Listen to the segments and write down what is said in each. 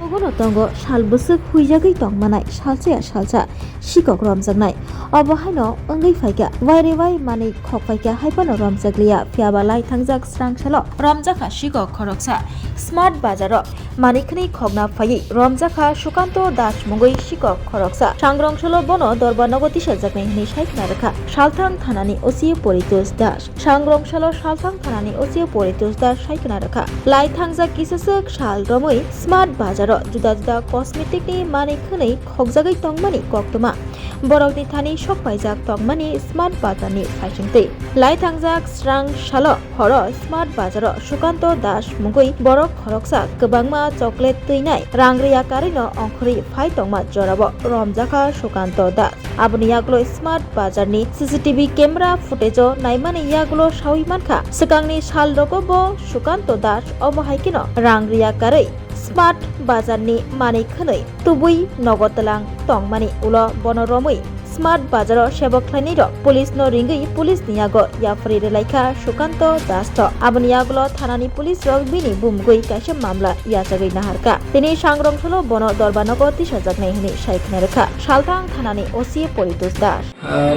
Ogono tongo salbusuk huijagai tongmanai salcha salcha sikok romjaknai obohaino ongai faika wairewai mani khokfaika haibano romjakliya phiabalai thangjak srangchalo Romjakkha Sikok Khoroksa Smart Bazaro manikhni khogna phai Romjakkha Sukanto Das mungoi Sikok Khoroksa Swrangchalo bono dorbanogoti sajaknai hini saikna rakha Salthang thanani osi Poritos Das Swrangchalo Salthang thanani osi Poritos Das saikna rakha lai thangjak kisasuk sal romoi Smart Bazaro juda-juda cosmetic ni mani khunai khogjagai tongmani koktoma borokni thani sokpaijak tongmani Smart Bazar ni faisingtei lai thangjak Swrangchalo horo Smart Bazaro Sukanto Das mungoi borok Khoroksa kwbangma chocolate tuinai rangriya karino ongkhri phai tongma jorabo Romjakkha Sukanto Das aboni yaglo Smart Bazar ni CCTV camera footage o naimani yaglo sawi mankha sikangni sal rogobo Sukanto Das omohaikino rangriya karai Smart Bazar ni mani khunai tubui nogotalang tongmani ulo bonoromui Smart Bazaro sebokhlaini ro police no ringui police niyago yafri relaikha Sukanto Das to aboni yaglo thanani police rok bini bumgui kaisa mamla yachagai naharka tini Swrangchalo bono dorbanogo tisajaknai hini saikna rakha Salthang thanani osi Poritos Das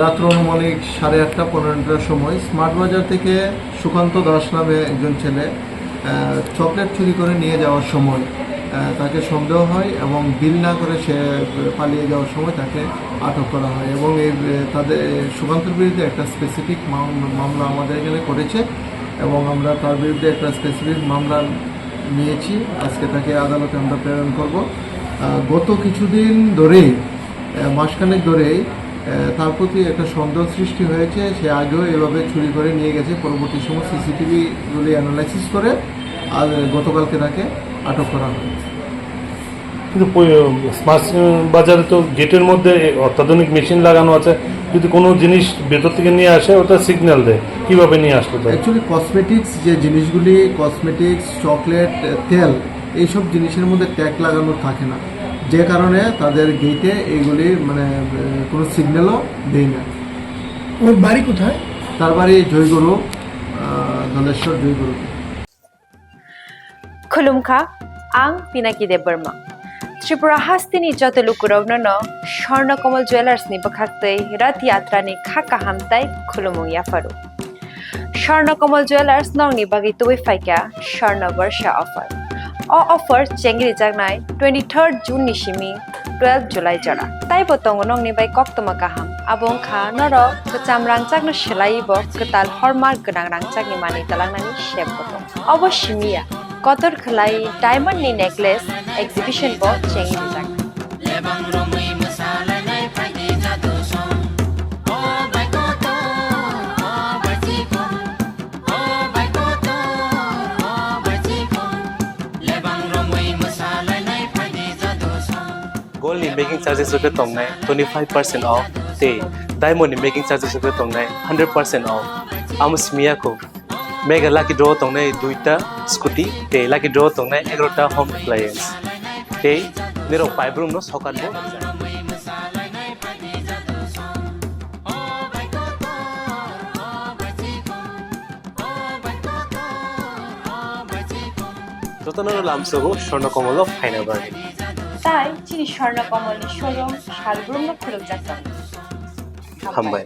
রাত্র অনুমানিক 8:30-15টার সময় smart বাজার থেকে সুকান্ত দাস নামে একজন ছেলে chocolate চুরি করে নিয়ে যাওয়ার সময় তাকে সন্দেহ হয় এবং বিল না করে সে পালিয়ে যাওয়ার সময় তাকে আটক করা হয় এবং এই তাদের সুকান্তের বিরুদ্ধে একটা স্পেসিফিক মামলা আমাদের এখানে করেছে এবং আমরা তার বিরুদ্ধে একটা স্পেসিফিক মামলা নিয়েছি আজকে তাকে আদালতে আমরা প্রেরণ করব গত কিছুদিন ধরেই মাসখানেক ধরেই তার প্রতি একটা সন্দেহ সৃষ্টি হয়েছে সে আগেও এভাবে চুরি করে নিয়ে গেছে পরবর্তী সময় সিসিটিভিগুলি অ্যানালাইসিস করে আর গতকালকে তাকে আটক করা হয় কিন্তু স্মার্ট বাজারে তো গেটের মধ্যে অত্যাধুনিক মেশিন লাগানো আছে যদি কোনো জিনিস ভেতর থেকে নিয়ে আসে ওটা সিগন্যাল দেয় কীভাবে নিয়ে আসতে তো অ্যাকচুয়ালি কসমেটিক্স যে জিনিসগুলি কসমেটিক্স চকলেট তেল এইসব জিনিসের মধ্যে ট্যাগ লাগানো থাকে না যে কারণে তাদের গেটে এইগুলি মানে কোনো সিগন্যালও দেয় না ওর বাড়ি কোথায় তার বাড়ি জয়গুরু দলেশ্বর জয়গুরু खुलुमखा आं पिनाकी देब बर्मा त्रिपुरा हास्तिनि जतलुकुरवनो स्वर्णकमल ज्वेलर्स नि बखाक्तै रथ यात्रा नि खाका हामताई खुलुमु याफारु स्वर्णकमल ज्वेलर्स नंगनि बागै तुबै फाइका स्वर्ण वर्षा ऑफर ऑफर चेंगरि जागनाय 23 जून नि सिमी 12 जुलाई जरा ताइ बतंग नंगनि बाय कक्तमा काहाम आबों खा नर कचाम रांचागनो सेलाइबो कताल हरमार्क गोनां रांचागनि मानि तलांनानि शेप बतंग अवश्यमिया कतर खलाई डायमंड नि नेकलेस एग्जिबिशन बो चेंगि जाग लेबां रोमै मसालानाय फाइदि जादु सं ओ बाइकोतो ओ बाइचिको ओ बाइकोतो ओ बाइचिको लेबां रोमै मसालानाय फाइदि जादु सं गोल्ड नि मेकिंग चार्जेस रुपे तंगनाय 25% ऑफ ते डायमंड नि मेकिंग चार्जेस रुपे तंगनाय 100% ऑफ आमसमिया को मेगा लाकी ड्रॉ तंगनाय दुईटा स्कूटी ते लाकी ड्रॉ तंगनाय 11टा होम अप्लायंस ते नेरो पाइप रूम नो सकात बो जतनरो लामसगो स्वर्णकमल फाइना बागे ताई चिनि स्वर्णकमल नि शोरूम शालग्राम नो खुलुक जाता हामबाय